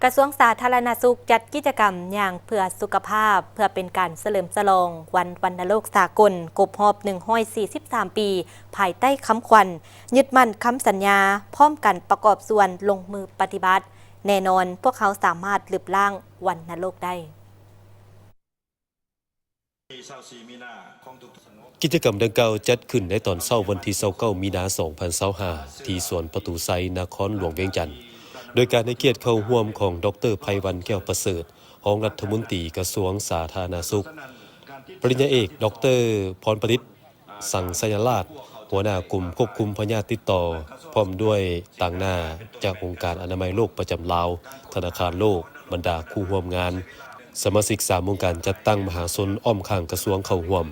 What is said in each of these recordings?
กระทรวงสาธารณสุขจัดกิจกรรมอย่างเพื่อสุขภาพเพื่อเป็นการเฉลิมฉลองวันวัณโรคสากลครบรอบ143 ปีภายใต้คำขวัญยึดมั่นคำสัญญาพร้อมกันประกอบส่วนลงมือปฏิบัติแน่นอนพวกเขาสามารถลืบล้างวัณโรคได้กิจกรรมดังกล่าวจัดขึ้นในตอนเช้าวันที่29 มีนาคม 2025 ที่สวนประตูไซนครหลวงเวียงจันทน์โดยการให้เกียรติเข้าร่วมของดร.ไพวันแก้วประเสริฐรองรัฐมนตรีกระทรวงสาธารณสุขปริญญาเอกดร.พรประดิษฐ์สังสยราชหัวหน้ากลุ่มควบคุมพยาธิติดต่อพร้อมด้วยต่างหน้าจากองค์การอนามัยโลกประจำลาวธนาคารโลกบรรดาผู้ร่วมงานสมาชิก3วงการจัดตั้งมหาชนอ้อมข้างกระทรวงเข้าร่วม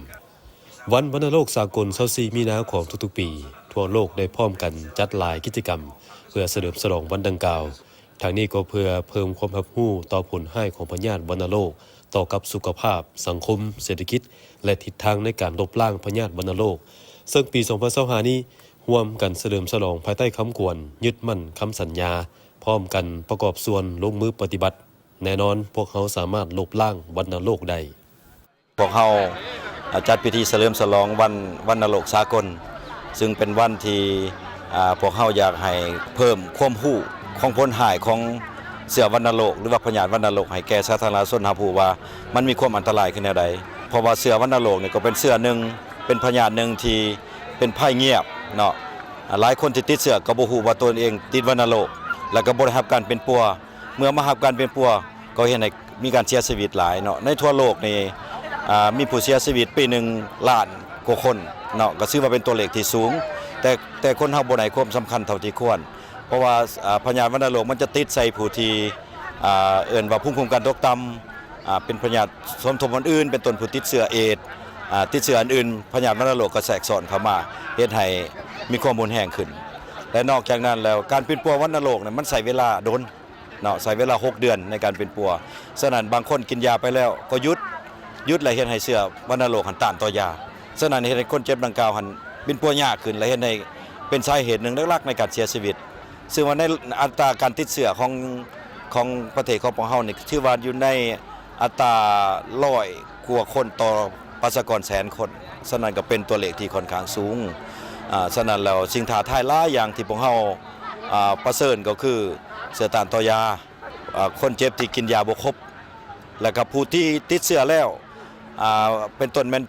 วันวัณโรคสากล24 มีนาคมทุกๆปีทั่วโลกได้พร้อมกันจัดหลายกิจกรรมเพื่อเฉลิมฉลองวันดังกล่าวทางนี้ก็เพื่อเพิ่มความรับรู้ต่อผลให้ของพยาธิวัณโรคต่อกับสุขภาพสังคมเศรษฐกิจและทิศทางในการลบล้างพยาธิวัณโรคซึ่งปี 2025 นี้ร่วมกันเฉลิมฉลองภายใต้คำขวัญยึดมั่นคำสัญญาพร้อมกันประกอบส่วนลงมือปฏิบัติแน่นอนพวกเขาสามารถลบล้างวัณโรคได้พวกเขาจัดพิธีเฉลิมฉลองวันวัณโรคสากลซึ่งเป็นวันที่พวกเขาอยากให้เพิ่มความรู้ของผลหายของเชื้อวัณโรคหรือว่าพยาธิวัณโรคให้แก่สาธารณชนรับรู้ว่ามันมีความอันตรายขึ้นแนวใดเพราะว่าเชื้อวัณโรคนี่ก็เป็นเชื้อหนึ่งเป็นพยาธิหนึ่งที่เป็นภัยเงียบเนาะหลายคนที่ติดเชื้อก็บ่ฮู้ว่าตนเองติดวัณโรคแล้วก็บ่ได้รับการเป็นปัวเมื่อมารับการเป็นปัวก็เห็นให้มีการเสียชีวิตหลายเนาะในทั่วโลกนี่มีผู้เสียชีวิตปีหนึ่งล้านกว่าคนเนาะก็ถือว่าเป็นตัวเลขที่สูงแต่คนเฮาบ่ให้ความสำคัญเท่าที่ควรเพราะว่าพยาธิวัณโรคมันจะติดใส่ผู้ที่เอิ้นว่าภูมิคุ้มกันตกต่ำเป็นพยาธิสมทบอื่นเป็นต้นผู้ติดเชื้อเอดส์ติดเชื้ออื่นพยาธิวัณโรคก็แทรกซ้อนเข้ามาเฮ็ดให้มีความรุนแรงขึ้นและนอกจากนั้นแล้วการเป็นปัววัณโรคเนี่ยมันใช้เวลาโดนเนาะใช้เวลา6 เดือนในการเป็นปัวฉะนั้นบางคนกินยาไปแล้วก็หยุดและเฮ็ดให้เชื้อวัณโรคหันต้านต่อยาฉะนั้นเฮ็ดให้คนเจ็บดังกล่าวหันเป็นปัวยากขึ้นและเฮ็ดให้เป็นสาเหตุหนึ่งหลักๆในการเสียชีวิตซึ่งว่าในอัตราการติดเชื้อของประเทศของพวกเฮานี่ถือว่าอยู่ในอัตรา100 กว่าคนต่อประชากรแสนคนฉะนั้นก็เป็นตัวเลขที่ค่อนข้างสูงฉะนั้นแล้วสิ่งท้าทายหลายอย่างที่พวกเฮาประเสริฐก็คือเชื้อต้านต่อยาคนเจ็บที่กินยาบ่ครบแล้วก็ผู้ที่ติดเชื้อแล้วเป็นต้นแม่น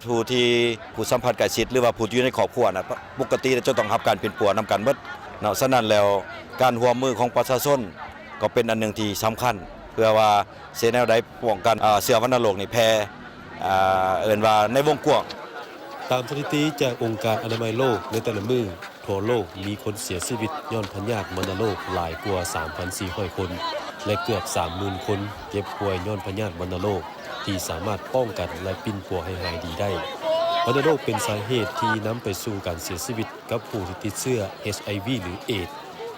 ผู้สัมผัสใกล้ชิดหรือว่าผู้อยู่ในครอบครัวนะปกติจะต้องรับการเป็นปัวนำกันเบิดเนาะฉะนั้นแล้วการร่วมมือของประชาชนก็เป็นอันหนึ่งที่สำคัญเพื่อว่าเสียแนวใดป้องกันเชื้อวัณโรคนี่แพร่เอิ้นว่าในวงกว้างตามสถิติจากองค์การอนามัยโลกในแต่ละมือทั่วโลกมีคนเสียชีวิตย้อนพยาธิวัณโรคหลายกว่า 3,400 คนและเกือบ 30,000 คนเจ็บป่วยย้อนพยาธิวัณโรคที่สามารถป้องกันและปิ้นปัวให้หายดีได้วัณโรคเป็นสาเหตุที่นำไปสู่การเสียชีวิตกับผู้ที่ติดเชื้อ HIV หรือเอดส์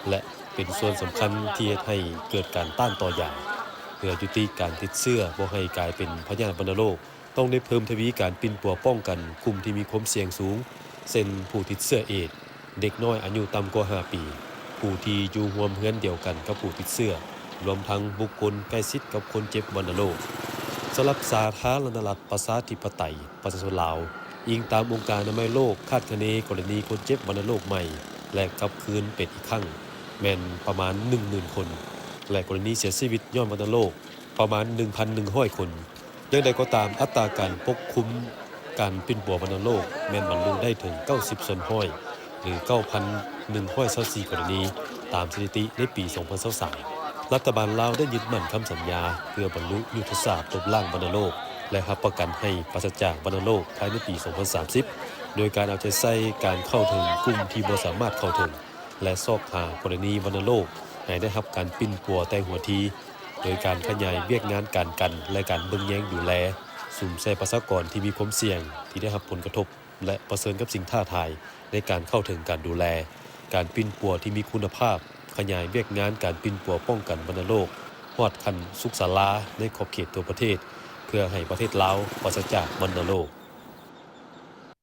และเป็นส่วนสำคัญที่ให้เกิดการต้านต่อยาเพื่อยุติการติดเชื้อบ่ให้กลายเป็นพยาธิวัณโรคต้องได้เพิ่มทวีการปิ้นปัวป้องกันกลุ่มที่มีความเสี่ยงสูงเช่นผู้ติดเชื้อเอดส์เด็กน้อยอายุต่ำกว่า 5 ปีผู้ที่อยู่ร่วมเรือนเดียวกันกับผู้ติดเชื้อรวมทั้งบุคคลใกล้ชิดกับคนเจ็บวัณโรคสำหรับสาธารณรัฐประชาธิปไตยประชาชนลาวอิงตามองค์การอนามัยโลกคาดคะเนกรณีคนเจ็บวัณโรคใหม่และกลับคืนเป็นอีกครั้งแม่นประมาณ 10,000 คนและกรณีเสียชีวิตย้อนวัณโรคประมาณ 1,100 คนอย่างใดก็ตามอัตราการปกคุมการปิ้นปัววัณโรคแม่นบรรลุได้ถึง 90% หรือ 9,124 กรณีตามสถิติในปี 2023รัฐบาลลาวได้ยึดมั่นคำสัญญาเพื่อบรรลุยุทธศาสตร์ลบล้างวัณโรคและรับประกันให้ปราศจากวัณโรคภายในปี 2030 โดยการเอาใจใส่การเข้าถึงกลุ่มที่บ่สามารถเข้าถึงและซอกหากรณีวัณโรคให้ได้รับการปิ้นปัวแต่หัวทีโดยการขยายเวียกงานการกันและการเบิ่งแยงดูแลสุ่มใส่ประชากรที่มีความเสี่ยงที่ได้รับผลกระทบและเผชิญกับสิ่งท้าทายในการเข้าถึงการดูแลการปิ้นปัวที่มีคุณภาพขยายเวียกงานการปิ้นปัวป้องกันวัณโรคฮอดขั้นสุขศาลาในขอบเขตตัวประเทศเพื่อให้ประเทศลาวปราศจากวัณโรค